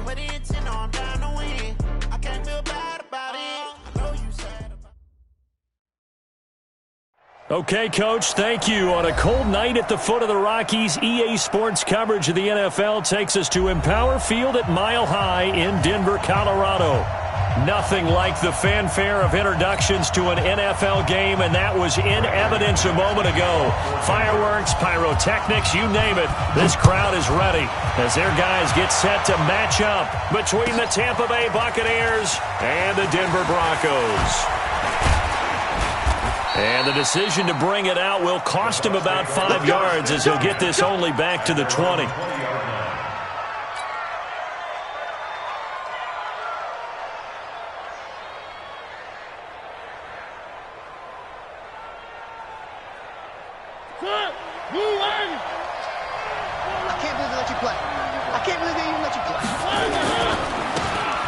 But it's in, I'm down to win. I can't feel bad about it. I know you sad about it. Okay, Coach, thank you. On a cold night at the foot of the Rockies, EA Sports coverage of the NFL takes us to Empower Field at Mile High in Denver, Colorado. Nothing like the fanfare of introductions to an NFL game, and that was in evidence a moment ago. Fireworks, pyrotechnics, you name it. This crowd is ready as their guys get set to match up between the Tampa Bay Buccaneers and the Denver Broncos. And the decision to bring it out will cost him about 5 yards as he'll get this only back to the 20.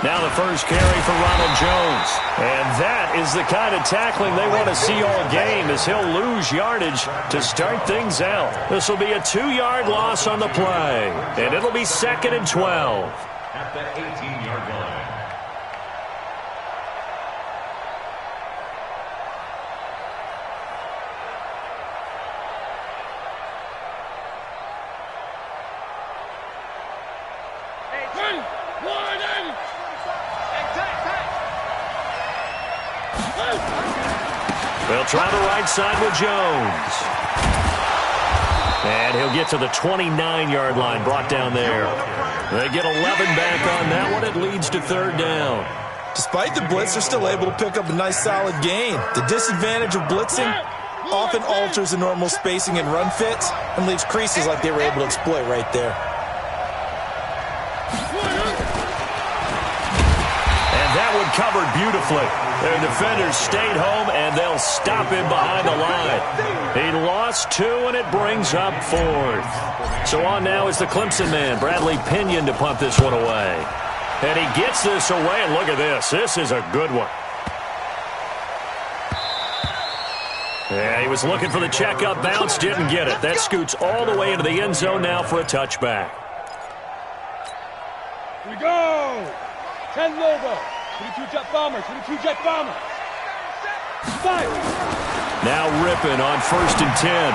Now the first carry for Ronald Jones. And that is the kind of tackling they want to see all game as he'll lose yardage to start things out. This will be a 2-yard loss on the play. And it'll be 2nd and 12. At the 18-yard line. They'll try the right side with Jones. And he'll get to the 29-yard line, brought down there. They get 11 back on that one. It leads to 3rd down. Despite the blitz, they're still able to pick up a nice, solid gain. The disadvantage of blitzing often alters the normal spacing and run fits and leaves creases like they were able to exploit right there. And that one covered beautifully. Their defenders stayed home, and they'll stop him behind the line. He lost 2, and it brings up 4th. So on now is the Clemson man, Bradley Pinion, to punt this one away. And he gets this away, and look at this. This is a good one. Yeah, he was looking for the checkup bounce, didn't get it. That scoots all the way into the end zone now for a touchback. Here we go. 10 logo. 22 jet bomber. 22 jet bomber. 5. Now Rippon on 1st and 10.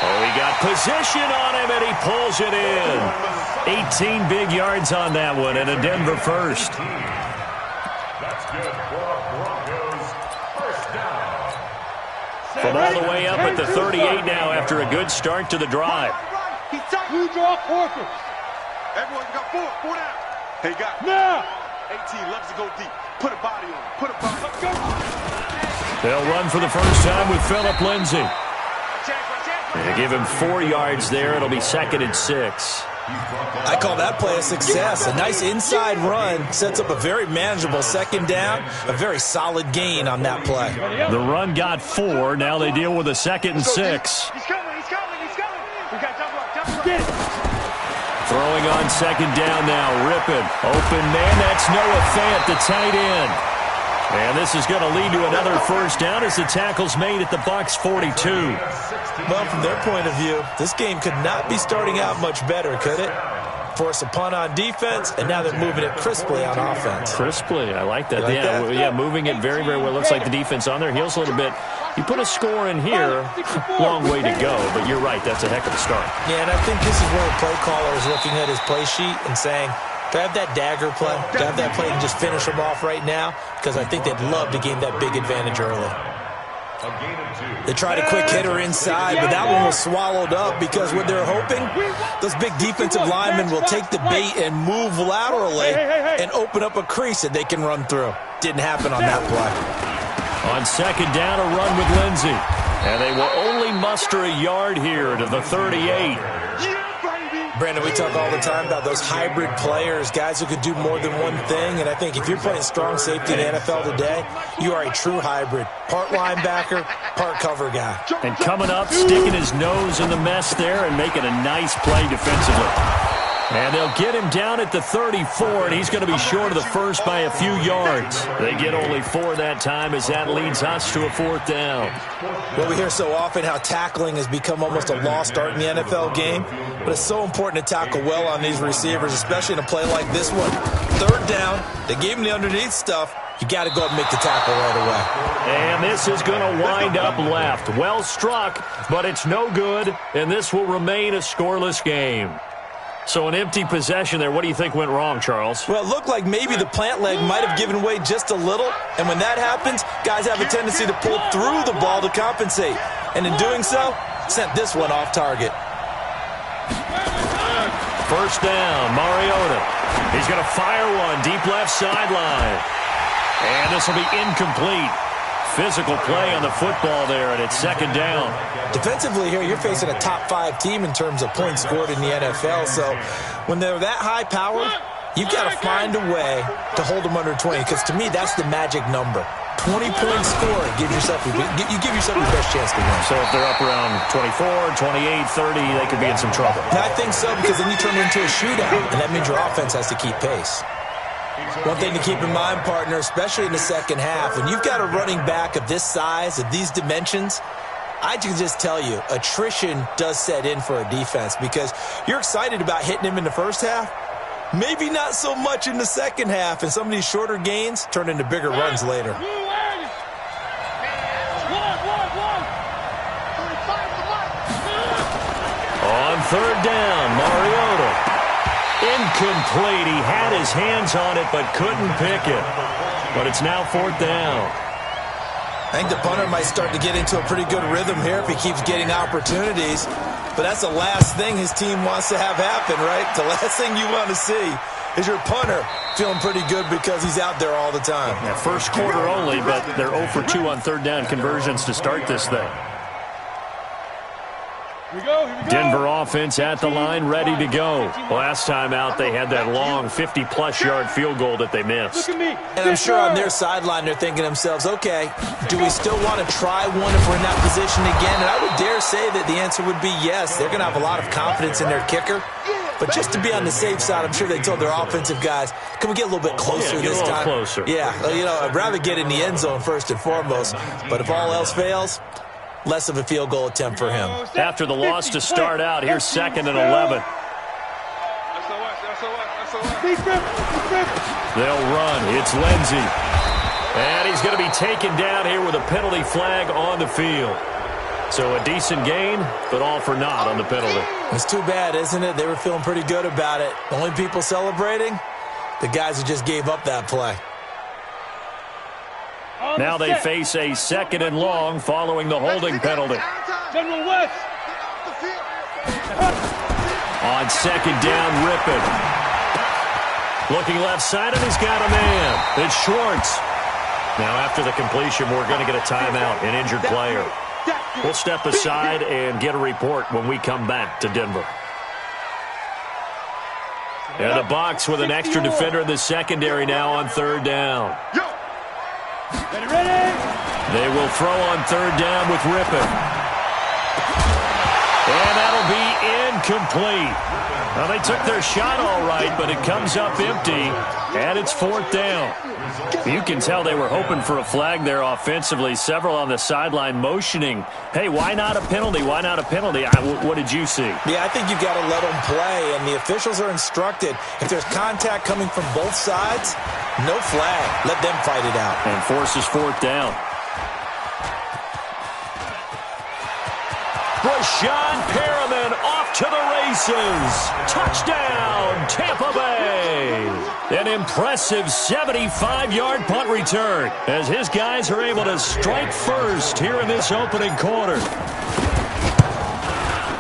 Oh, he got position on him, and he pulls it in. 18 big yards on that one, and a Denver first. That's good for Broncos. First down. From all the way up at the 38 now after a good start to the drive. Who draw quarters? Everyone got 4 down. Hey, got Now. 18 loves to go deep. Put a body on him. Put a body on him. They'll run for the first time with Phillip Lindsay. They give him 4 yards there. It'll be 2nd and 6. I call that play a success. A nice inside run sets up a very manageable 2nd down. A very solid gain on that play. The run got 4. Now they deal with a 2nd and 6. He's coming. We got double up. Get it. Throwing on 2nd down now. Rippon. Open man. That's Noah Fant, the tight end. And this is going to lead to another first down as the tackle's made at the Bucs 42. Well, from their point of view, this game could not be starting out much better, could it? Force a punt on defense, and now they're moving it crisply on offense. Crisply, I like that. You like that? Yeah, moving it very, very well. Looks like the defense on their heels a little bit. You put a score in here, long way to go, but you're right, that's a heck of a start. Yeah, and I think this is where the play caller is looking at his play sheet and saying, do I have that dagger play? Do I have that play and just finish them off right now? Because I think they'd love to gain that big advantage early. They tried a quick hitter inside, but that one was swallowed up because what they're hoping, those big defensive linemen will take the bait and move laterally and open up a crease that they can run through. Didn't happen on that play. On 2nd down, a run with Lindsay. And they will only muster a yard here to the 38. Brandon, we talk all the time about those hybrid players, guys who could do more than one thing, and I think if you're playing strong safety in the NFL today, you are a true hybrid. Part linebacker, part cover guy. And coming up, sticking his nose in the mess there and making a nice play defensively. And they'll get him down at the 34, and he's going to be short of the first by a few yards. They get only 4 that time as that leads us to a 4th down. Well, we hear so often how tackling has become almost a lost art in the NFL game, but it's so important to tackle well on these receivers, especially in a play like this one. 3rd down, they gave him the underneath stuff. You got to go and make the tackle right away. And this is going to wind up left. Well struck, but it's no good, and this will remain a scoreless game. So an empty possession there. What do you think went wrong, Charles? Well, it looked like maybe the plant leg might have given way just a little, and when that happens, guys have a tendency to pull through the ball to compensate. And in doing so, sent this one off target. 1st down, Mariota. He's going to fire one deep left sideline. And this will be incomplete. Physical play on the football there, and it's 2nd down. Defensively here, you're facing a top 5 team in terms of points scored in the NFL. So when they're that high powered, you've got to find a way to hold them under 20, because to me, that's the magic number. 20-point score, you give yourself your best chance to win. So if they're up around 24, 28, 30, they could be in some trouble. And I think so, because then you turn it into a shootout, and that means your offense has to keep pace. One thing to keep in mind, partner, especially in the second half, when you've got a running back of this size, of these dimensions, I can just tell you, attrition does set in for a defense, because you're excited about hitting him in the first half, maybe not so much in the second half, and some of these shorter gains turn into bigger runs later. On 3rd down, Mariota. Incomplete. He had his hands on it but couldn't pick it. But it's now 4th down. I think the punter might start to get into a pretty good rhythm here if he keeps getting opportunities. But that's the last thing his team wants to have happen, right? The last thing you want to see is your punter feeling pretty good because he's out there all the time. Yeah, first quarter only, but they're 0 for 2 on 3rd down conversions to start this thing. Here we go. Denver offense at the line, ready to go. Last time out, they had that long 50-plus yard field goal that they missed. Look at me. And I'm sure on their sideline, they're thinking to themselves, okay, do we still want to try one if we're in that position again? And I would dare say that the answer would be yes. They're going to have a lot of confidence in their kicker. But just to be on the safe side, I'm sure they told their offensive guys, can we get a little bit closer this time? Closer. Yeah, you know, I'd rather get in the end zone first and foremost. But if all else fails, less of a field goal attempt for him. After the loss to start out, here's 2nd and 11. They'll run. It's Lindsey. And he's going to be taken down here with a penalty flag on the field. So a decent gain, but all for naught on the penalty. It's too bad, isn't it? They were feeling pretty good about it. The only people celebrating, the guys who just gave up that play. Now they face a 2nd and long following the holding penalty. General West. On 2nd down, Rippon. Looking left side, and he's got a man. It's Schwartz. Now after the completion, we're going to get a timeout, an injured player. We'll step aside and get a report when we come back to Denver. And a box with an extra defender in the secondary now on 3rd down. Ready? They will throw on 3rd down with Rippon. And that'll be incomplete. Well, they took their shot all right, but it comes up empty, and it's 4th down. You can tell they were hoping for a flag there offensively. Several on the sideline motioning, hey, why not a penalty? Why not a penalty? What did you see? Yeah, I think you've got to let them play, and the officials are instructed. If there's contact coming from both sides, no flag. Let them fight it out. And forces 4th down. Rashawn Perriman off to the races. Touchdown, Tampa Bay. An impressive 75-yard punt return as his guys are able to strike first here in this opening quarter.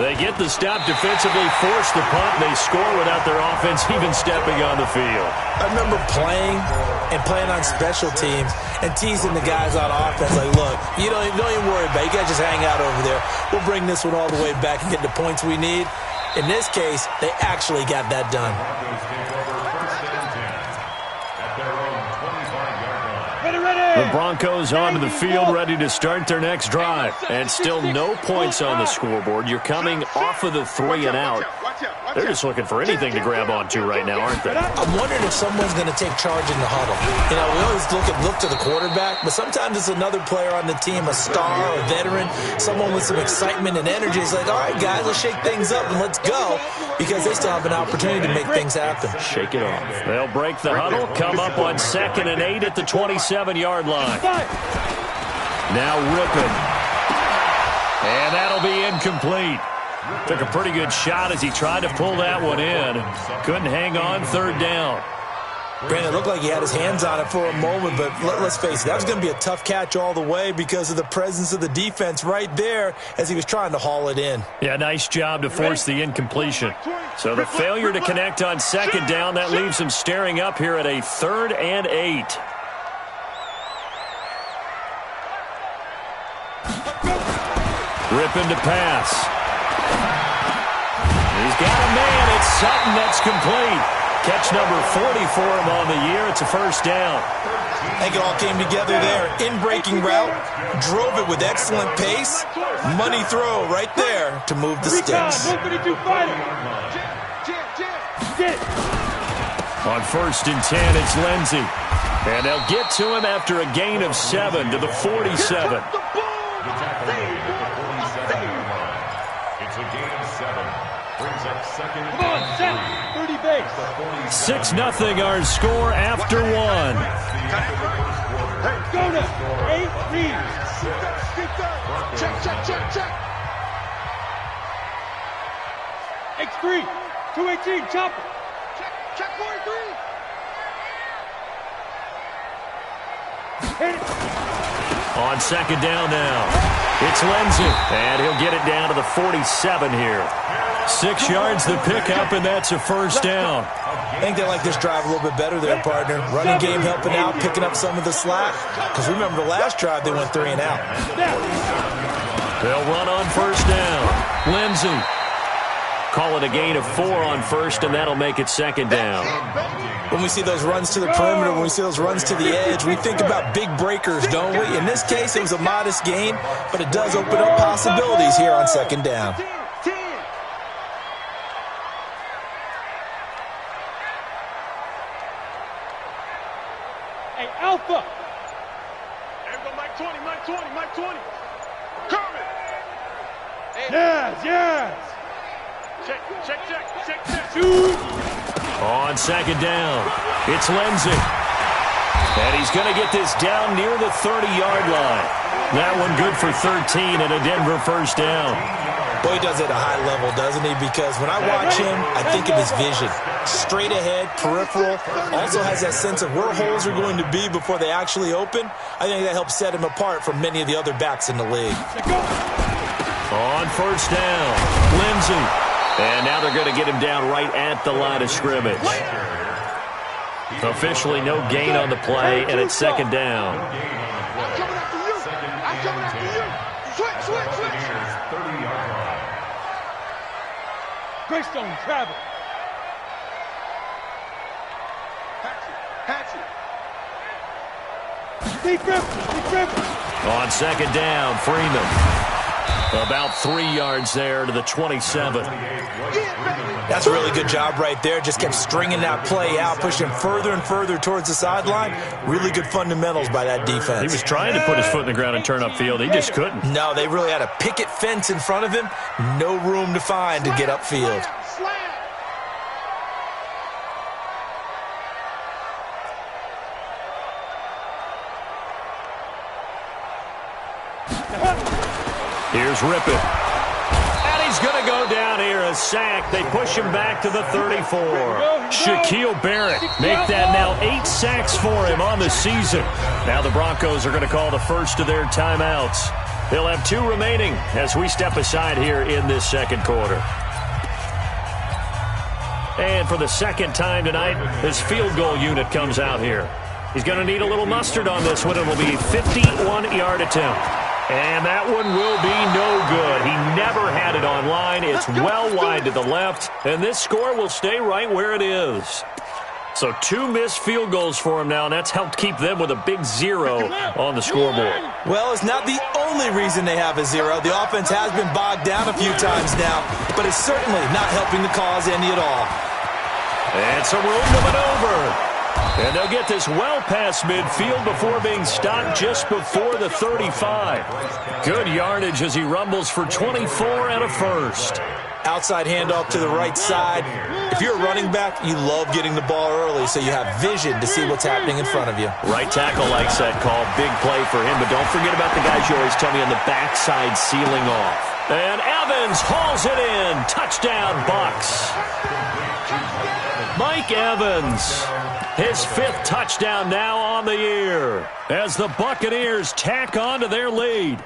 They get the stop defensively, force the punt, and they score without their offense even stepping on the field. I remember playing on special teams and teasing the guys on offense like, look, you don't even worry about it. You guys just hang out over there. We'll bring this one all the way back and get the points we need. In this case, they actually got that done. The Broncos onto the field, ready to start their next drive. And still no points on the scoreboard. You're coming off of the 3 and out. They're just looking for anything to grab onto right now, aren't they? I'm wondering if someone's going to take charge in the huddle. You know, we always look to the quarterback, but sometimes it's another player on the team, a star, a veteran, someone with some excitement and energy. It's like, all right, guys, let's shake things up and let's go, because they still have an opportunity to make things happen. Shake it off. They'll break the huddle, come up on 2nd and 8 at the 27-yard line. Now Rippon. And that'll be incomplete. Took a pretty good shot as he tried to pull that one in. Couldn't hang on, 3rd down. Brandon, it looked like he had his hands on it for a moment, but let's face it, that was going to be a tough catch all the way because of the presence of the defense right there as he was trying to haul it in. Yeah, nice job to force the incompletion. So the failure to connect on 2nd down, that leaves him staring up here at a 3rd and 8. Rippon to pass. He's got a man. It's Sutton that's complete. Catch number 40 for him on the year. It's a 1st down. I think it all came together there. In-breaking route, drove it with excellent pace. Money throw right there to move the sticks. On 1st and 10, it's Lindsey. And they'll get to him after a gain of 7 to the 47. It's a gain of 7. Brings up 2nd Come on, set. 30 base. 6-0 our score after 1. Go now. 8 leads. Check. X3. 218, chopper. Check 43. Hit it. On 2nd down now, it's Lindsey, and he'll get it down to the 47 here. 6 yards the pickup, and that's a 1st down. I think they like this drive a little bit better there, partner. Running game helping out, picking up some of the slack. Because remember the last drive, they went 3 and out. They'll run on 1st down. Lindsey. Call it a gain of 4 on 1st, and that'll make it 2nd down. When we see those runs to the perimeter, when we see those runs to the edge, we think about big breakers, don't we? In this case, it was a modest gain, but it does open up possibilities here on 2nd down. Hey, Alpha. Mike 20. Coming. Yes. Check. Shoot. On 2nd down, it's Lindsey. And he's going to get this down near the 30-yard line. That one good for 13 and a Denver 1st down. Boy, he does it at a high level, doesn't he? Because when I watch him, I think of his vision. Straight ahead, peripheral. Also has that sense of where holes are going to be before they actually open. I think that helps set him apart from many of the other backs in the league. On 1st down, Lindsey. And now they're going to get him down right at the line of scrimmage. Officially no gain on the play, and it's 2nd down. I'm coming after you. Switch. 30-yard line. Greystone travel. Hatch it. Deep grip. On 2nd down, Freeman. About 3 yards there to the 27. That's a really good job right there. Just kept stringing that play out, pushing further and further towards the sideline. Really good fundamentals by that defense. He was trying to put his foot in the ground and turn upfield. He just couldn't. No, they really had a picket fence in front of him. No room to find to get upfield. Here's Rippon. And he's going to go down here, a sack. They push him back to the 34. Shaquille Barrett make that now 8 sacks for him on the season. Now the Broncos are going to call the first of their timeouts. They'll have 2 remaining as we step aside here in this 2nd quarter. And for the 2nd time tonight, his field goal unit comes out here. He's going to need a little mustard on this one. It will be a 51-yard attempt. And that one will be no good. He never had it on line. It's well wide to the left, and this score will stay right where it is. So 2 missed field goals for him now, and that's helped keep them with a big 0 on the scoreboard. Well, it's not the only reason they have a 0. The offense has been bogged down a few times now, but it's certainly not helping the cause any at all. And some room to maneuver. And they'll get this well past midfield before being stopped just before the 35. Good yardage as he rumbles for 24 and a first. Outside handoff to the right side. If you're a running back, you love getting the ball early so you have vision to see what's happening in front of you. Right tackle likes that call. Big play for him, but don't forget about the guys you always tell me on the backside sealing off. And Evans hauls it in. Touchdown, Bucs. Mike Evans, his 5th touchdown now on the year as the Buccaneers tack on to their lead.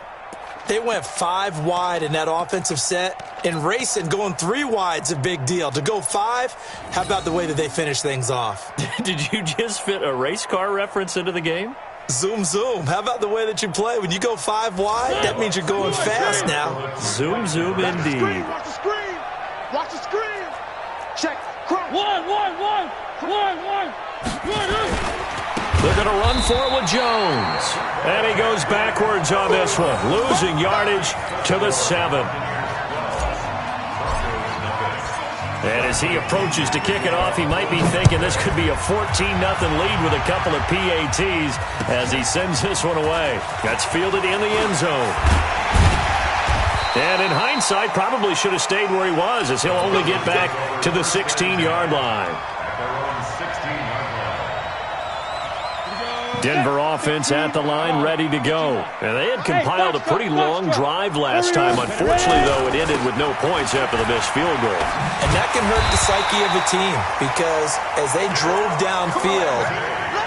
They went 5 wide in that offensive set, and racing going 3 wide's a big deal. To go 5, how about the way that they finish things off? Did you just fit a race car reference into the game? Zoom, zoom. How about the way that you play? When you go 5 wide, that means you're going fast now. Zoom, zoom, indeed. Watch the screen. Watch the screen. Check. One. They're going to run for it with Jones. And he goes backwards on this one, losing yardage to the 7. And as he approaches to kick it off, he might be thinking this could be a 14-0 lead with a couple of PATs as he sends this one away. That's fielded in the end zone. And in hindsight, probably should have stayed where he was as he'll only get back to the 16-yard line. Denver offense at the line, ready to go. And they had compiled a pretty long drive last time. Unfortunately, though, it ended with no points after the missed field goal. And that can hurt the psyche of a team because as they drove downfield,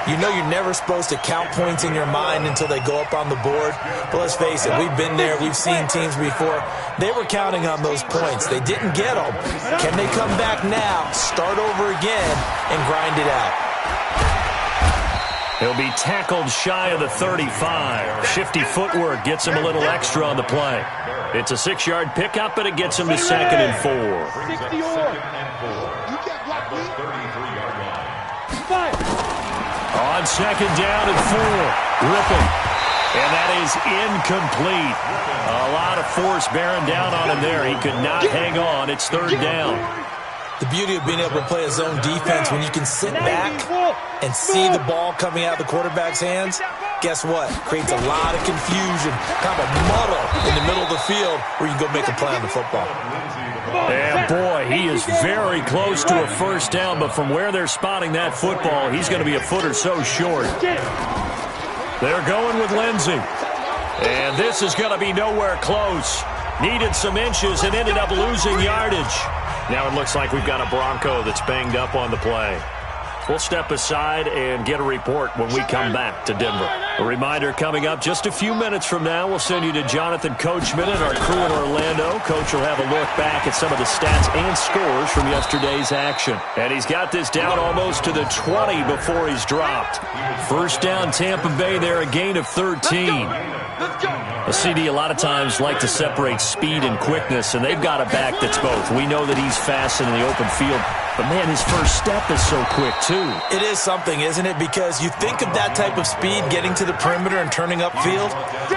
you know you're never supposed to count points in your mind until they go up on the board. But let's face it, we've been there. We've seen teams before. They were counting on those points. They didn't get them. Can they come back now, start over again, and grind it out? He'll be tackled shy of the 35. Shifty footwork gets him a little extra on the play. It's a 6-yard pickup, but it gets him to 2nd and 4. On 2nd down and 4. Ripping. And that is incomplete. A lot of force bearing down on him there. He could not hang on. It's 3rd down. The beauty of being able to play a zone defense when you can sit back and see the ball coming out of the quarterback's hands, guess what? Creates a lot of confusion, kind of a muddle in the middle of the field where you can go make a play on the football. And boy, he is very close to a 1st down, but from where they're spotting that football, he's going to be a foot or so short. They're going with Lindsey. And this is going to be nowhere close. Needed some inches and ended up losing yardage. Now it looks like we've got a Bronco that's banged up on the play. We'll step aside and get a report when we come back to Denver. A reminder coming up just a few minutes from now. We'll send you to Jonathan Coachman and our crew in Orlando. Coach will have a look back at some of the stats and scores from yesterday's action. And he's got this down almost to the 20 before he's dropped. 1st down Tampa Bay there, a gain of 13. A CD a lot of times like to separate speed and quickness, and they've got a back that's both. We know that he's fast in the open field, but man, his first step is so quick too. It is something, isn't it? Because you think of that type of speed getting to the perimeter and turning upfield,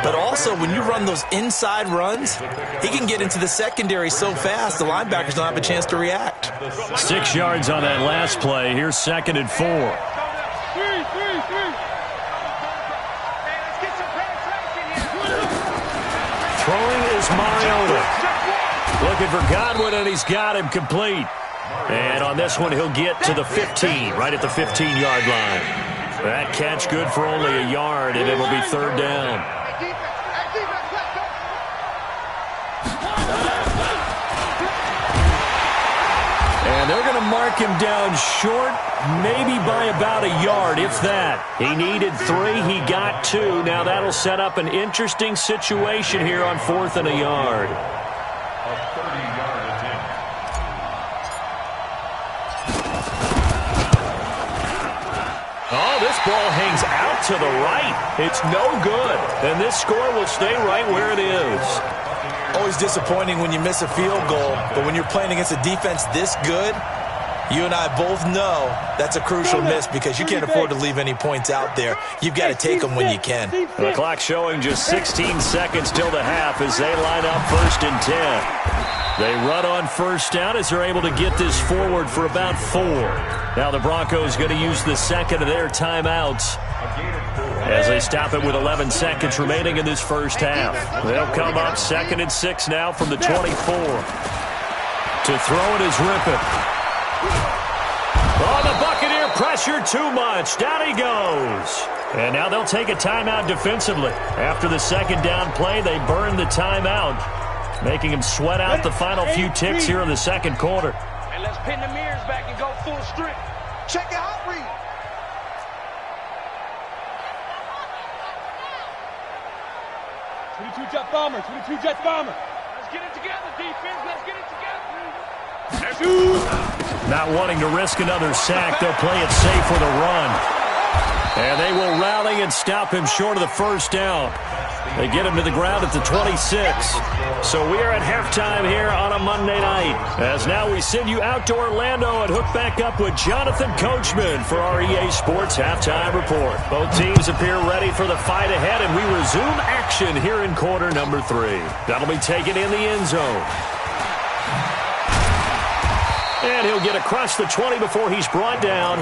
but also when you run those inside runs, he can get into the secondary so fast the linebackers don't have a chance to react. 6 yards on that last play. Here's 2nd and 4. Throwing is Mariota. Looking for Godwin, and he's got him complete. And on this one, he'll get to the 15, right at the 15-yard line. That catch good for only a yard, and it'll be 3rd down. And they're going to mark him down short, maybe by about a yard, if that. He needed 3, he got 2. Now that'll set up an interesting situation here on 4th and a yard. A 30-yard attempt. Oh, this ball hangs out to the right. It's no good. And this score will stay right where it is. Always disappointing when you miss a field goal, but when you're playing against a defense this good, You and I both know that's a crucial miss because you can't afford to leave any points out there. You've got to take them when you can. The clock showing just 16 seconds till the half as they line up 1st and 10. They run on 1st down as they're able to get this forward for about 4. Now the Broncos going to use the second of their timeouts as they stop it with 11 seconds remaining in this first half. They'll come up 2nd and 6 now from the 24. To throw it is Rippon. Oh, the Buccaneer pressure too much. Down he goes. And now they'll take a timeout defensively. After the 2nd down play, they burn the timeout, making him sweat out the final few ticks here in the 2nd quarter. And let's pin the mirrors back and go full strip. Check it out, Reed. Jet bomber, 22 jet bomber. Let's get it together, defense. Let's get it together. Not wanting to risk another sack, they'll play it safe with a run. And they will rally and stop him short of the 1st down. They get him to the ground at the 26. So we are at halftime here on a Monday night. As now we send you out to Orlando and hook back up with Jonathan Coachman for our EA Sports Halftime Report. Both teams appear ready for the fight ahead, and we resume action here in quarter number 3. That'll be taken in the end zone. And he'll get across the 20 before he's brought down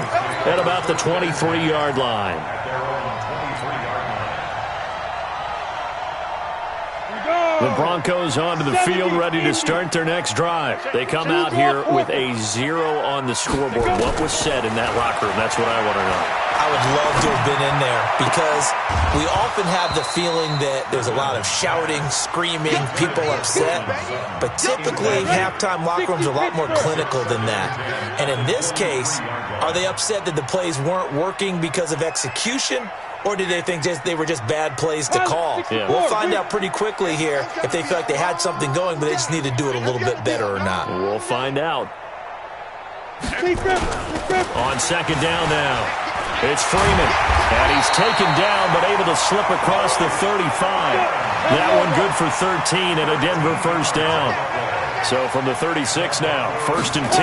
at about the 23-yard line. The Broncos onto the field ready to start their next drive. They come out here with a 0 on the scoreboard. What was said in that locker room? That's what I want to know. I would love to have been in there because we often have the feeling that there's a lot of shouting, screaming, people upset. But typically, halftime locker rooms are a lot more clinical than that. And in this case, are they upset that the plays weren't working because of execution? Or did they think they were just bad plays to call? Yeah. We'll find out pretty quickly here if they feel like they had something going, but they just need to do it a little bit better or not. We'll find out. On 2nd down now, it's Freeman. And he's taken down, but able to slip across the 35. That one good for 13 and a Denver 1st down. So from the 36 now, 1st and 10.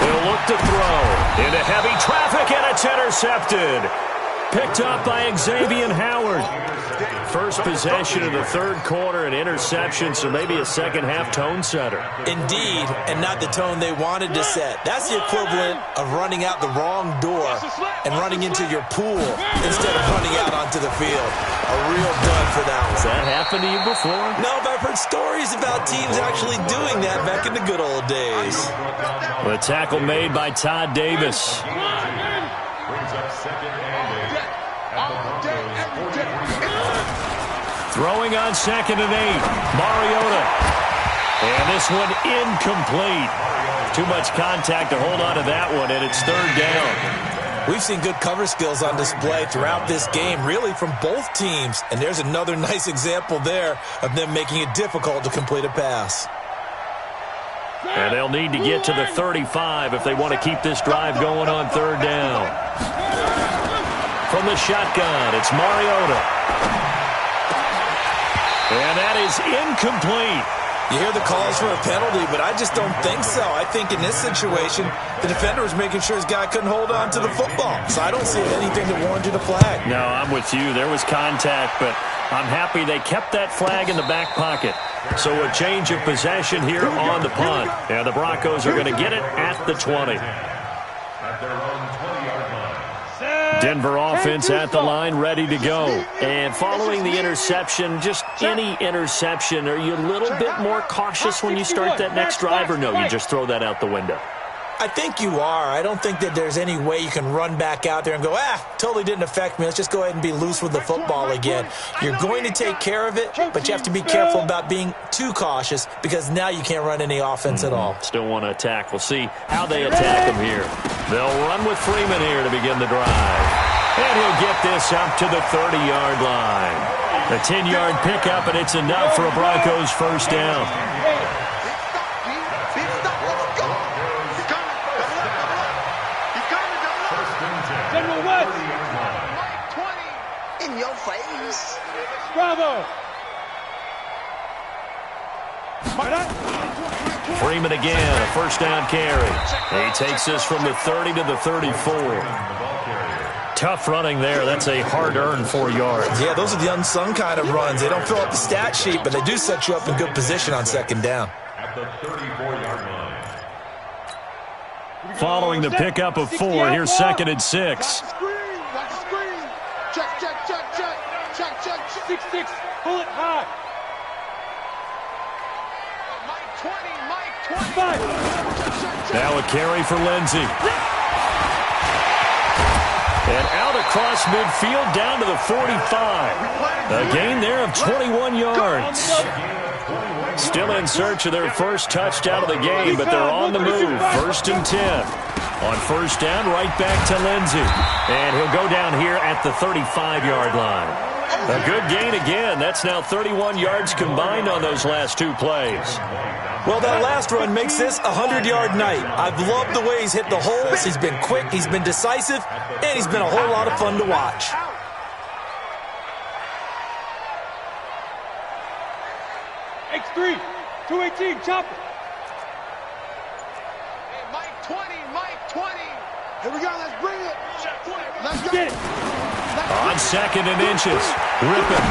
He'll look to throw into heavy traffic, and it's intercepted. Picked up by Xavier Howard. First possession of the 3rd quarter, an interception, so maybe a second-half tone setter. Indeed, and not the tone they wanted to set. That's the equivalent of running out the wrong door and running into your pool instead of running out onto the field. A real dud for that one. Has that happened to you before? No, but I've heard stories about teams actually doing that back in the good old days. The tackle made by Todd Davis. Brings up 2nd and 8 at the Broncos' 43. Throwing on 2nd and 8. Mariota. And this one incomplete. Too much contact to hold on to that one, and it's 3rd down. We've seen good cover skills on display throughout this game, really from both teams. And there's another nice example there of them making it difficult to complete a pass. And they'll need to get to the 35 if they want to keep this drive going on 3rd down. From the shotgun, it's Mariota. And that is incomplete. You hear the calls for a penalty, but I just don't think so. I think in this situation, the defender was making sure his guy couldn't hold on to the football. So I don't see anything that warranted a flag. No, I'm with you. There was contact, but I'm happy they kept that flag in the back pocket. So a change of possession here on the punt. And the Broncos are going to get it at the 20. At their own 20-yard line. Denver offense at the line, ready to go. And following the interception, just any interception, are you a little bit more cautious when you start that next drive, or no, you just throw that out the window? I think you are. I don't think that there's any way you can run back out there and go, totally didn't affect me. Let's just go ahead and be loose with the football again. You're going to take care of it, but you have to be careful about being too cautious because now you can't run any offense at all. Still want to attack. We'll see how they attack him here. They'll run with Freeman here to begin the drive. And he'll get this up to the 30-yard line. A 10-yard pickup, and it's enough for a Broncos 1st down. In your face. Bravo. Freeman again, a first down carry. He takes this from the 30 to the 34. Tough running there. That's a hard-earned 4 yards. Yeah, those are the unsung kind of runs. They don't fill up the stat sheet, but they do set you up in good position on second down. At the 34-yard line. Following the pickup of 4, here's 2nd and 6. Watch the screen. Check. 6-6. Pull it high. Mike 20. 5. Now a carry for Lindsey. And out across midfield down to the 45. A gain there of 21 yards. Still in search of their first touchdown of the game, but they're on the move. 1st and 10. On first down, right back to Lindsey. And he'll go down here at the 35-yard line. A good gain again. That's now 31 yards combined on those last 2 plays. Well, that last run makes this a 100-yard night. I've loved the way he's hit the holes. He's been quick, he's been decisive, and he's been a whole lot of fun to watch. X3. 218. Chopper. Hey, Mike 20. Here we go. Let's bring it. Let's go. Get it. On 2nd and inches. Rippon.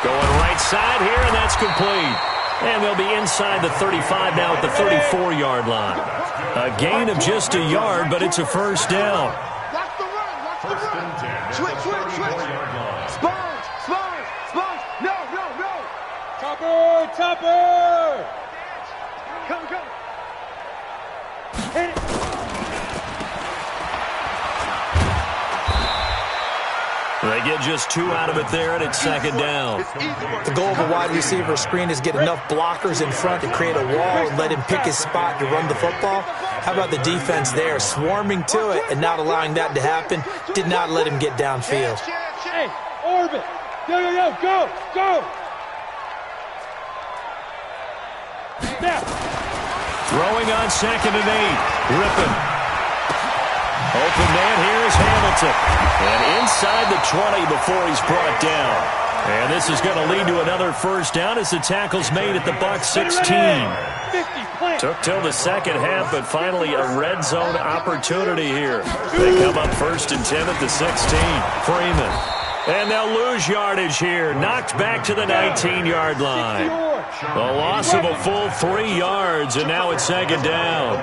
Going right side here, and that's complete. And they'll be inside the 35 now at the 34-yard line. A gain of just a yard, but it's a first down. Watch the run. First and 10. Switch. 34-yard line. Sponge. No. Chopper. Come. Hit it. They get just 2 out of it there, and it's 2nd down. The goal of a wide receiver screen is get enough blockers in front to create a wall and let him pick his spot to run the football. How about the defense there, swarming to it and not allowing that to happen? Did not let him get downfield. Hey, orbit. Yo, go. Now. Throwing on 2nd and 8. Rippon. Open man here is Hamilton. And inside the 20 before he's brought down. And this is going to lead to another first down as the tackle's made at the Bucs 16. Took till the second half, but finally a red zone opportunity here. They come up 1st and 10 at the 16. Freeman. And they'll lose yardage here. Knocked back to the 19-yard line. A loss of a full 3 yards, and now it's 2nd down.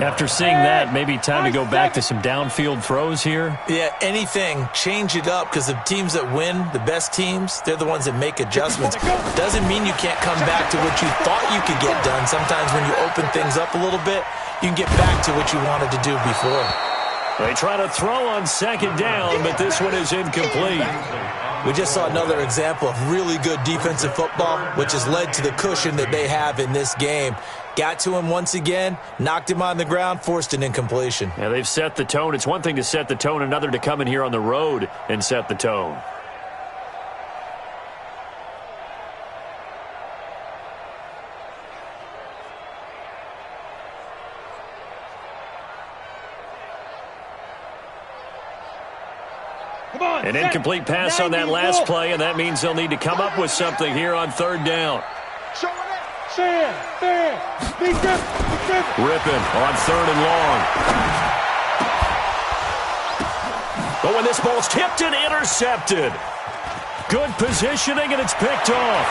After seeing that, maybe time to go back to some downfield throws here. Yeah, anything. Change it up, because the teams that win, the best teams, they're the ones that make adjustments. Doesn't mean you can't come back to what you thought you could get done. Sometimes when you open things up a little bit, you can get back to what you wanted to do before. They try to throw on 2nd down, but this one is incomplete. We just saw another example of really good defensive football, which has led to the cushion that they have in this game. Got to him once again, knocked him on the ground, forced an incompletion. Yeah, they've set the tone. It's one thing to set the tone, another to come in here on the road and set the tone. An incomplete pass on that last play, and that means they'll need to come up with something here on 3rd down. Rippon on 3rd and long. But when this ball's tipped and intercepted. Good positioning, and it's picked off.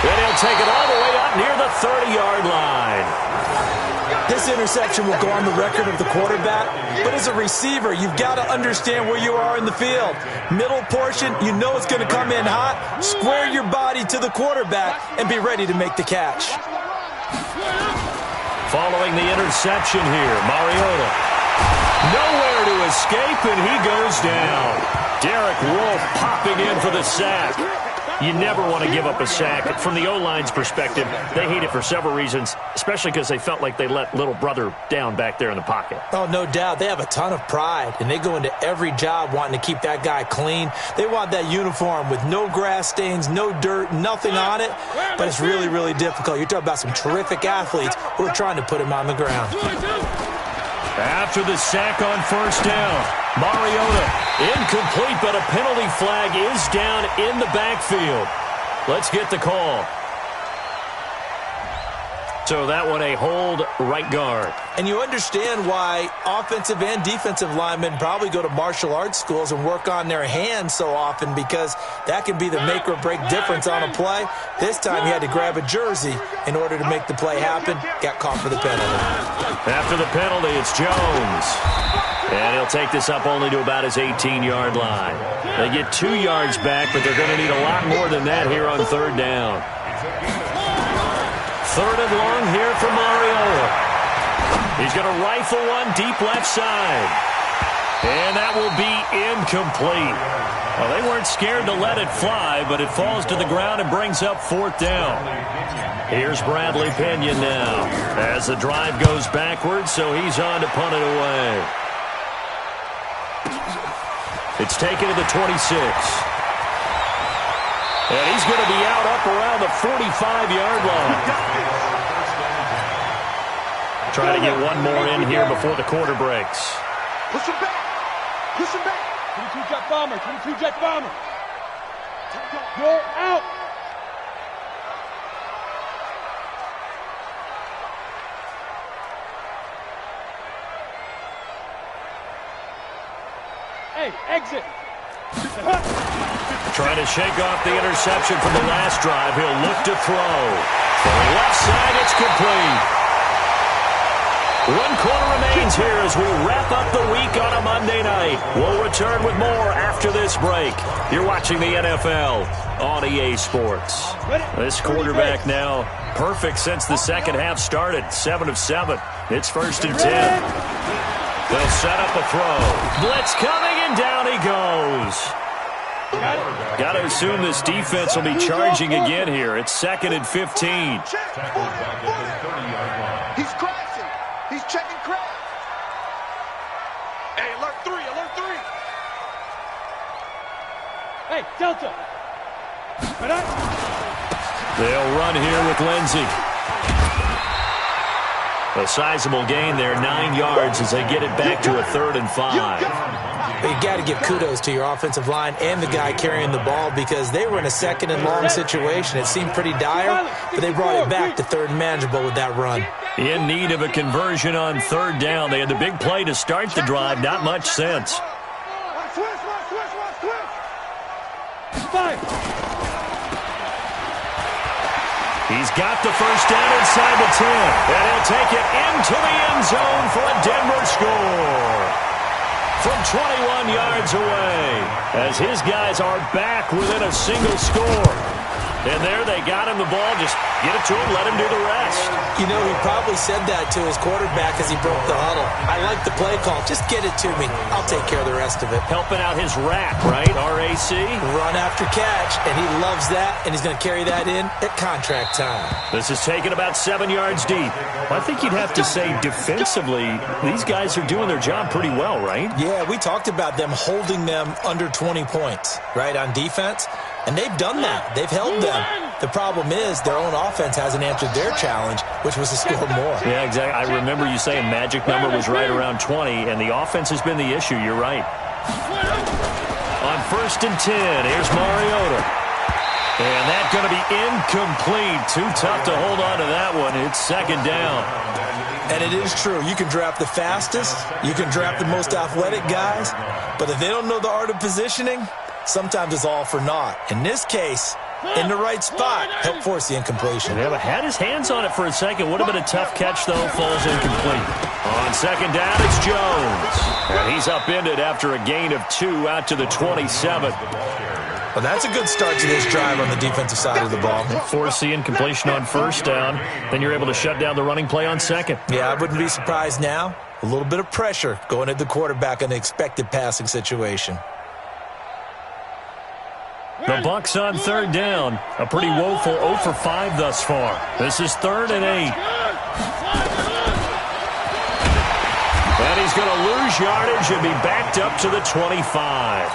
And he'll take it all the way up near the 30-yard line. This interception will go on the record of the quarterback, but as a receiver, you've got to understand where you are in the field. Middle portion, you know it's going to come in hot. Square your body to the quarterback and be ready to make the catch. Following the interception here, Mariota. Nowhere to escape, and he goes down. Derek Wolfe popping in for the sack. You never want to give up a sack. From the O-line's perspective, they hate it for several reasons, especially because they felt like they let little brother down back there in the pocket. Oh, no doubt. They have a ton of pride, and they go into every job wanting to keep that guy clean. They want that uniform with no grass stains, no dirt, nothing on it, but it's really, really difficult. You're talking about some terrific athletes who are trying to put him on the ground. After the sack on 1st down, Mariota incomplete, but a penalty flag is down in the backfield. Let's get the call. So that one a hold right guard. And you understand why offensive and defensive linemen probably go to martial arts schools and work on their hands so often, because that can be the make or break difference on a play. This time he had to grab a jersey in order to make the play happen. Got caught for the penalty. After the penalty, it's Jones. And he'll take this up only to about his 18-yard line. They get 2 yards back, but they're going to need a lot more than that here on third down. Third and long here for Mariota. He's going to rifle one deep left side. And that will be incomplete. Well, they weren't scared to let it fly, but it falls to the ground and brings up fourth down. Here's Bradley Pinion now as the drive goes backwards, so he's on to punt it away. It's taken to the 26. And he's going to be out up around the 45-yard line. Try to get one more in here before the quarter breaks. Push him back. Push him back. 22 jet bomber. 22 jet bomber. You're out. Hey, exit. Trying to shake off the interception from the last drive. He'll look to throw. For the left side, it's complete. 1 quarter remains here as we wrap up the week on a Monday night. We'll return with more after this break. You're watching the NFL on EA Sports. This quarterback now perfect since the second half started. 7 of 7. It's 1st and 10. They'll set up a throw. Blitz coming, and down he goes. Got to assume this defense will be charging again here. It's 2nd and 15. He's crashing. He's checking crash. Hey, alert 3, alert 3. Hey, Delta. They'll run here with Lindsey. A sizable gain there, 9 yards as they get it back to a 3rd and 5. You got to give kudos to your offensive line and the guy carrying the ball, because they were in a 2nd and long situation. It seemed pretty dire, but they brought it back to 3rd and manageable with that run. In need of a conversion on 3rd down. They had the big play to start the drive. Not much sense. He's got the first down inside the 10. And he'll take it into the end zone for a Denver score. From 21 yards away, as his guys are back within a single score. And there they got him the ball. Just get it to him, let him do the rest. You know, he probably said that to his quarterback as he broke the huddle. I like the play call. Just get it to me. I'll take care of the rest of it. Helping out his rack, right? RAC. Run after catch, and he loves that, and he's going to carry that in at contract time. This is taken about 7 yards deep. I think you'd have to say defensively, these guys are doing their job pretty well, right? Yeah, we talked about them holding them under 20 points, right, on defense. And they've done that. They've held them. The problem is their own offense hasn't answered their challenge, which was to score more. Yeah, exactly. I remember you saying magic number was right around 20, and the offense has been the issue. You're right. On 1st and 10, here's Mariota. And that's going to be incomplete. Too tough to hold on to that one. It's 2nd down. And it is true. You can draft the fastest. You can draft the most athletic guys. But if they don't know the art of positioning, sometimes it's all for naught. In this case, in the right spot, help force the incompletion. Yeah, but had his hands on it for a second. Would have been a tough catch, though. Falls incomplete. On 2nd down, it's Jones. And he's upended after a gain of 2 out to the 27. Well, that's a good start to this drive on the defensive side of the ball. Force the incompletion on 1st down. Then you're able to shut down the running play on 2nd. Yeah, I wouldn't be surprised now. A little bit of pressure going at the quarterback in the expected passing situation. The Bucs on 3rd down. A pretty woeful 0 for 5 thus far. This is 3rd and 8. And he's going to lose yardage and be backed up to the 25.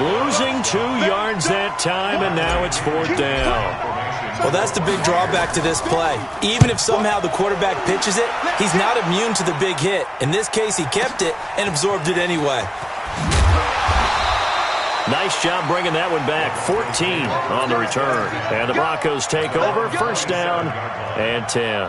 Losing 2 yards that time, and now it's 4th down. Well, that's the big drawback to this play. Even if somehow the quarterback pitches it, he's not immune to the big hit. In this case, he kept it and absorbed it anyway. Nice job bringing that one back. 14 on the return. And the Broncos take over. 1st down and 10.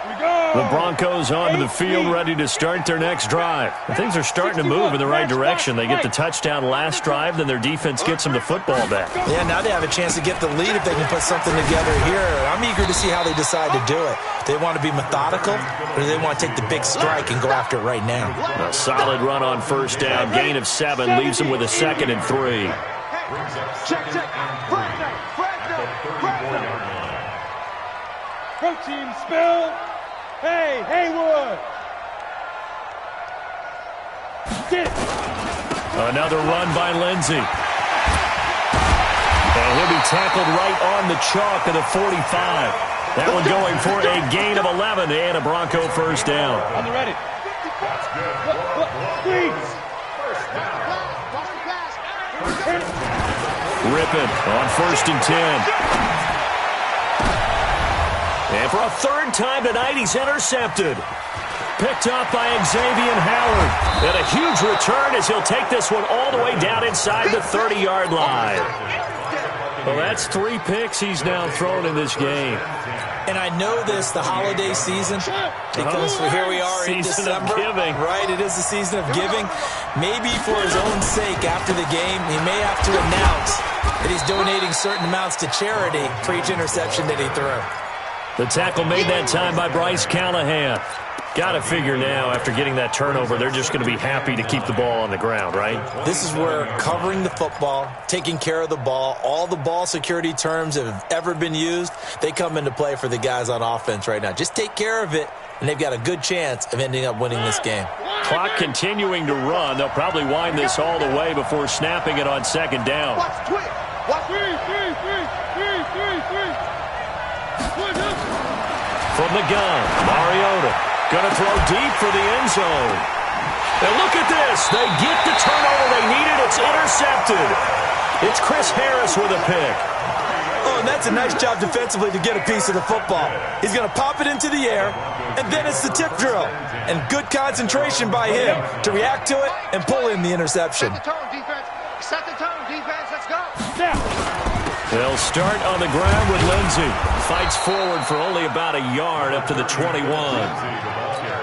The Broncos onto the field, ready to start their next drive. And things are starting to move in the right direction. They get the touchdown last drive, then their defense gets them the football back. Yeah, now they have a chance to get the lead if they can put something together here. I'm eager to see how they decide to do it. Do they want to be methodical, or do they want to take the big strike and go after it right now? A solid run on first down. Gain of 7 leaves them with a 2nd and 3. Check. Protein spill. Hey, Haywood. Get it. Another run by Lindsey. And he'll be tackled right on the chalk of the 45. That one going for a gain of 11 and a Bronco first down. On the ready. Squeeze. Rippon on 1st and 10. And for a 3rd time tonight, he's intercepted. Picked up by Xavier Howard. And a huge return as he'll take this one all the way down inside the 30-yard line. Well, that's 3 picks he's now thrown in this game. And I know this, the holiday season, because here we are in December. Season of giving. Right, it is the season of giving. Maybe for his own sake after the game, he may have to announce that he's donating certain amounts to charity for each interception that he threw. The tackle made that time by Bryce Callahan. Got to figure now, after getting that turnover, they're just going to be happy to keep the ball on the ground, right? This is where covering the football, taking care of the ball, all the ball security terms that have ever been used, they come into play for the guys on offense right now. Just take care of it, and they've got a good chance of ending up winning this game. Clock continuing to run. They'll probably wind this all the way before snapping it on 2nd down. Watch twitch. Watch Three. From the gun, Mariota going to throw deep for the end zone. And look at this. They get the turnover they needed. It's intercepted. It's Chris Harris with a pick. Oh, and that's a nice job defensively to get a piece of the football. He's going to pop it into the air, and then it's the tip drill. And good concentration by him to react to it and pull in the interception. Set the tone, defense. Set the tone, defense. Let's go. They'll start on the ground with Lindsey. Fights forward for only about a yard up to the 21.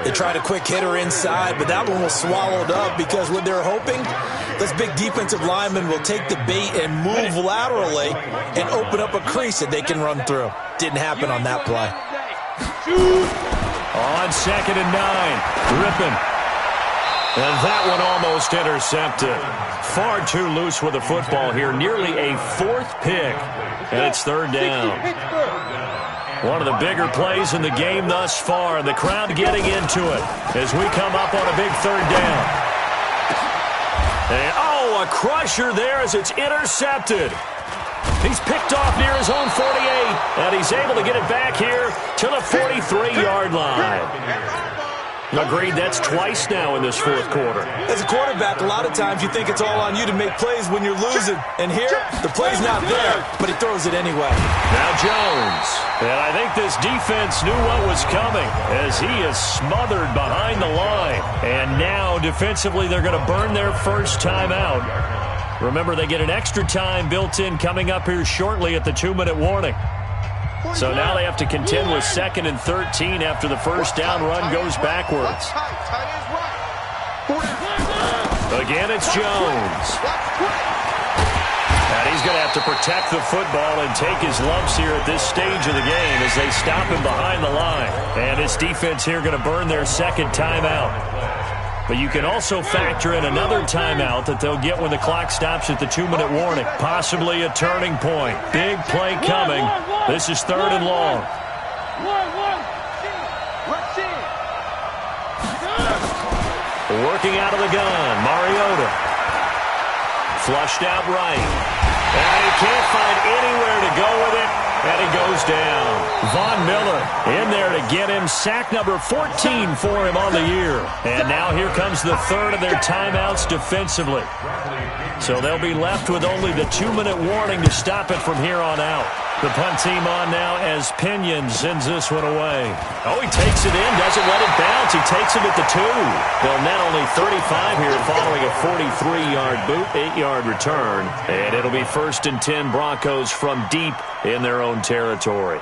They tried a quick hitter inside, but that one was swallowed up because what they're hoping, this big defensive lineman will take the bait and move laterally and open up a crease that they can run through. Didn't happen on that play. On 2nd and 9, Rippon. And that one almost intercepted. Far too loose with the football here. Nearly a 4th pick. And it's 3rd down. One of the bigger plays in the game thus far. And the crowd getting into it as we come up on a big 3rd down. And, oh, a crusher there as it's intercepted. He's picked off near his own 48. And he's able to get it back here to the 43-yard line. Agreed, that's twice now in this 4th quarter. As a quarterback, a lot of times you think it's all on you to make plays when you're losing. And here, the play's not there, but he throws it anyway. Now Jones. And I think this defense knew what was coming as he is smothered behind the line. And now, defensively, they're going to burn their first timeout. Remember, they get an extra time built in coming up here shortly at the 2-minute warning. So now they have to contend with 2nd and 13 after the first down run goes backwards. Again, it's Jones. And he's going to have to protect the football and take his lumps here at this stage of the game as they stop him behind the line. And this defense here going to burn their 2nd timeout. But you can also factor in another timeout that they'll get when the clock stops at the 2-minute warning. Possibly a turning point. Big play coming. This is 3rd and long. Working out of the gun, Mariota. Flushed out right. And he can't find anywhere to go with it. And he goes down. Von Miller in there to get him. Sack number 14 for him on the year. And now here comes the 3rd of their timeouts defensively. So they'll be left with only the 2-minute warning to stop it from here on out. The punt team on now as Pinion sends this one away. Oh, he takes it in, doesn't let it bounce. He takes it at the 2. They'll net only 35 here following a 43-yard boot, 8-yard return. And it'll be 1st and 10 Broncos from deep in their own territory.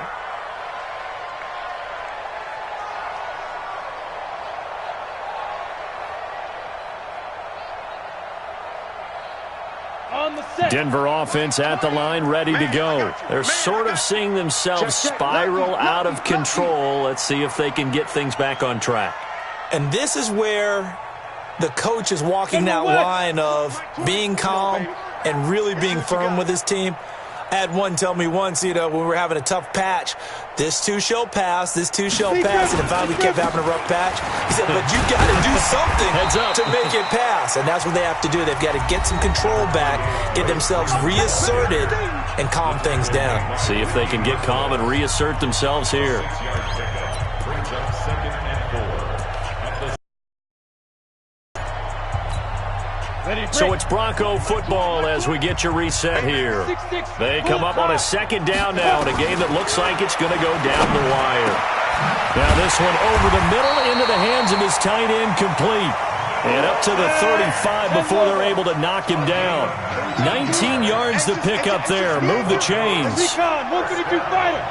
on the set. Denver offense at the line, ready to go. They're sort of seeing themselves spiral out of control. Let's see if they can get things back on track. And this is where the coach is walking that line of being calm and really being firm with his team. I had one tell me once, when we were having a tough patch, this too shall pass, this too shall pass, and finally we kept having a rough patch. He said, but you got to do something to make it pass, and that's what they have to do. They've got to get some control back, get themselves reasserted, and calm things down. See if they can get calm and reassert themselves here. Brings up 2nd and 4. So it's Bronco football as we get your reset here. They come up on a 2nd down now in a game that looks like it's going to go down the wire. Now this one over the middle into the hands of his tight end, complete. And up to the 35 before they're able to knock him down. 19 yards to pick up there. Move the chains. Recon, 152 fighter.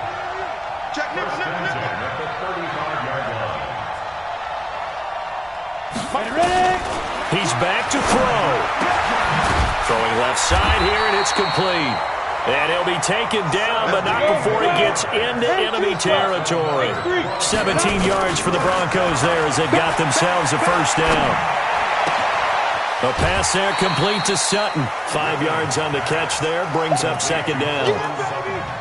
Check, at the 35-yard line. Ready? He's back to throw. Throwing left side here, and it's complete. And he'll be taken down, but not before he gets into enemy territory. 17 yards for the Broncos there as they've got themselves a 1st down. A pass there complete to Sutton. 5 yards on the catch there, brings up 2nd down.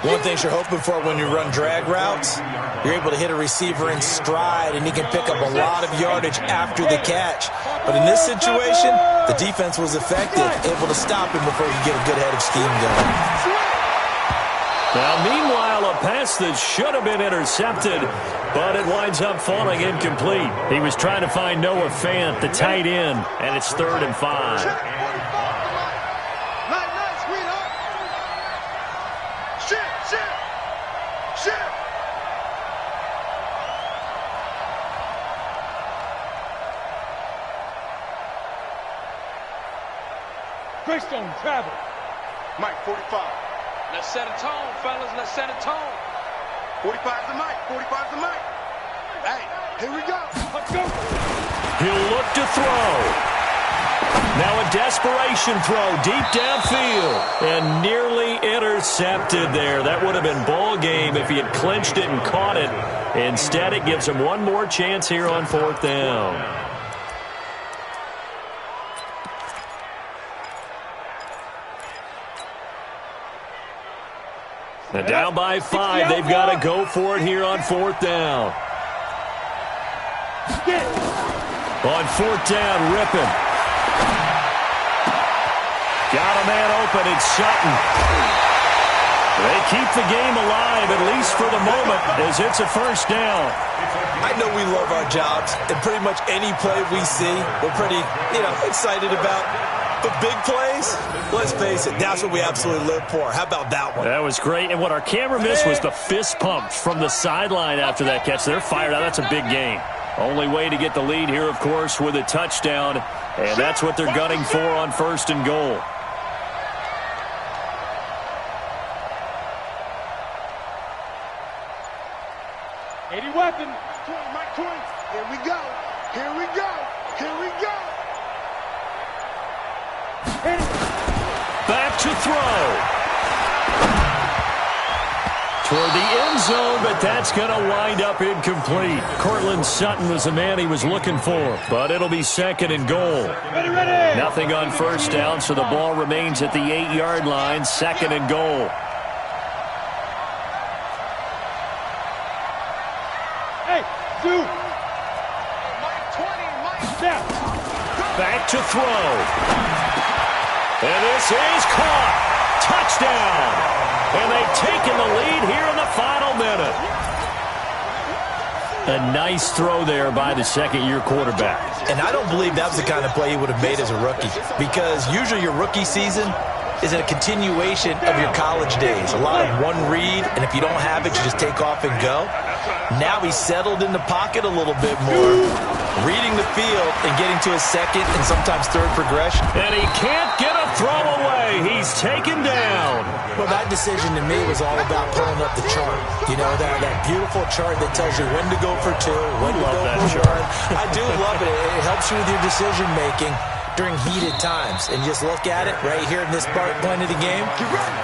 One thing you're hoping for when you run drag routes, you're able to hit a receiver in stride, and he can pick up a lot of yardage after the catch. But in this situation, the defense was effective, able to stop him before he could get a good head of steam going. Now, meanwhile, a pass that should have been intercepted, but it winds up falling incomplete. He was trying to find Noah Fant, the tight end, and it's 3rd and 5. Greystone, travel. Mike, 45. Let's set a tone, fellas. Let's set a tone. 45's the mic. 45's the mic. Hey, here we go. Let's go. He'll look to throw. Now a desperation throw deep downfield and nearly intercepted there. That would have been ball game if he had clinched it and caught it. Instead, it gives him one more chance here on 4th down. And down by 5, they've got to go for it here on 4th down. On 4th down, Rippon. Got a man open, it's Sutton. They keep the game alive, at least for the moment, as it's a 1st down. I know we love our jobs, and pretty much any play we see, we're pretty, excited about. But big plays, let's face it, that's what we absolutely live for. How about that one? That was great, and what our camera missed was the fist pump from the sideline after that catch. They're fired out. That's a big game. Only way to get the lead here, of course, with a touchdown, and that's what they're gunning for on 1st and goal. Weapon. 20, Mike 20. Here we go. Here we go. Here we go. Back to throw. Toward the end zone, but that's going to wind up incomplete. Cortland Sutton was the man he was looking for, but it'll be 2nd and goal. Ready. Nothing on 1st down, so the ball remains at the 8-yard line, 2nd and goal. Hey, Sue. Mike 20, Mike. Step. Back to throw. And this is caught. Touchdown. And they've taken the lead here in the final minute. A nice throw there by the 2nd-year quarterback. And I don't believe that was the kind of play he would have made as a rookie, because usually your rookie season is a continuation of your college days. A lot of one read, and if you don't have it, you just take off and go. Now he's settled in the pocket a little bit more, reading the field and getting to his 2nd and sometimes 3rd progression. And he can't get a throw away. He's taken down. Well, that decision to me was all about pulling up the chart. You know, that beautiful chart that tells you when to go for 2, when to go for 1. I do love it. It helps you with your decision-making during heated times. And just look at it right here in this point of the game.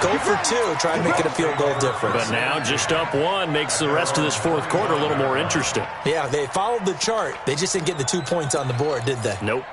Go for 2. Try and make it a field goal difference. But now just up 1 makes the rest of this fourth quarter a little more interesting. Yeah, they followed the chart. They just didn't get the 2 points on the board, did they? Nope.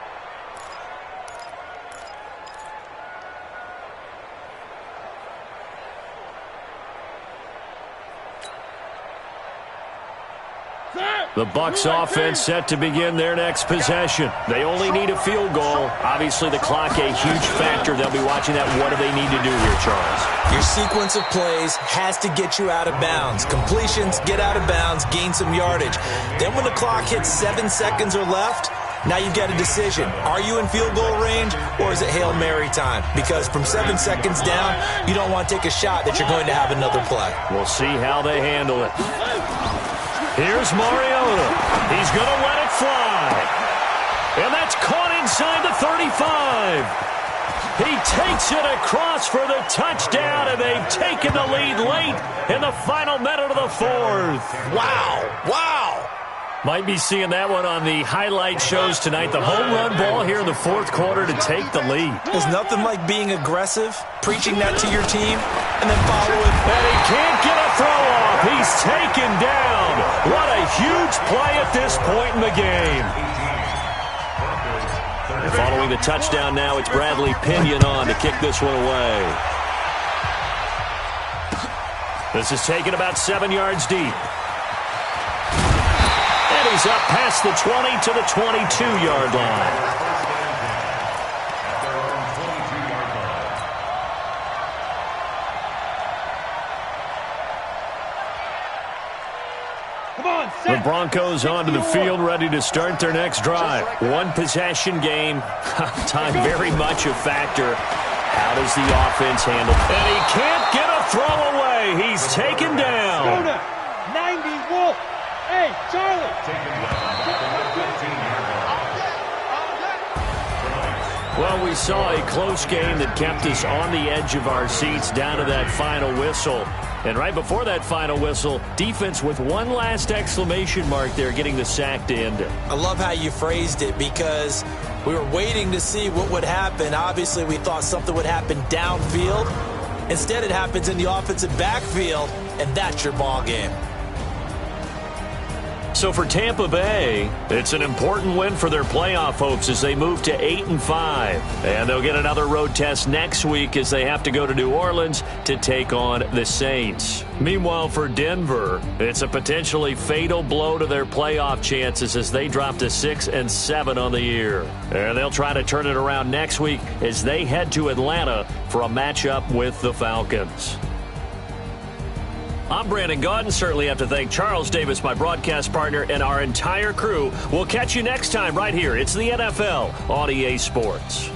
The Bucs offense set to begin their next possession. They only need a field goal. Obviously, the clock a huge factor. They'll be watching that. What do they need to do here, Charles? Your sequence of plays has to get you out of bounds. Completions, get out of bounds, gain some yardage. Then when the clock hits 7 seconds or left, now you've got a decision. Are you in field goal range, or is it Hail Mary time? Because from 7 seconds down, you don't want to take a shot that you're going to have another play. We'll see how they handle it. Here's Mariota. He's going to let it fly. And that's caught inside the 35. He takes it across for the touchdown, and they've taken the lead late in the final minute of the fourth. Wow. Wow. Might be seeing that one on the highlight shows tonight. The home run ball here in the fourth quarter to take the lead. There's nothing like being aggressive, preaching that to your team, and then follow it. And he can't get a throw off. He's taken down. What a huge play at this point in the game. And following the touchdown now, it's Bradley Pinion on to kick this one away. This is taken about 7 yards deep. And he's up past the 20 to the 22-yard line. The Broncos onto the field, ready to start their next drive. One possession game. Time very much a factor. How does the offense handle it? And he can't get a throw away. He's taken down. 90 Wolf. Hey, Charlie. Well, we saw a close game that kept us on the edge of our seats down to that final whistle. And right before that final whistle, defense with one last exclamation mark there, getting the sack to end it. I love how you phrased it, because we were waiting to see what would happen. Obviously, we thought something would happen downfield. Instead, it happens in the offensive backfield, and that's your ball game. So for Tampa Bay, it's an important win for their playoff hopes as they move to 8-5. And they'll get another road test next week as they have to go to New Orleans to take on the Saints. Meanwhile, for Denver, it's a potentially fatal blow to their playoff chances as they drop to 6-7 on the year. And they'll try to turn it around next week as they head to Atlanta for a matchup with the Falcons. I'm Brandon Gaudin. Certainly have to thank Charles Davis, my broadcast partner, and our entire crew. We'll catch you next time right here. It's the NFL on EA Sports.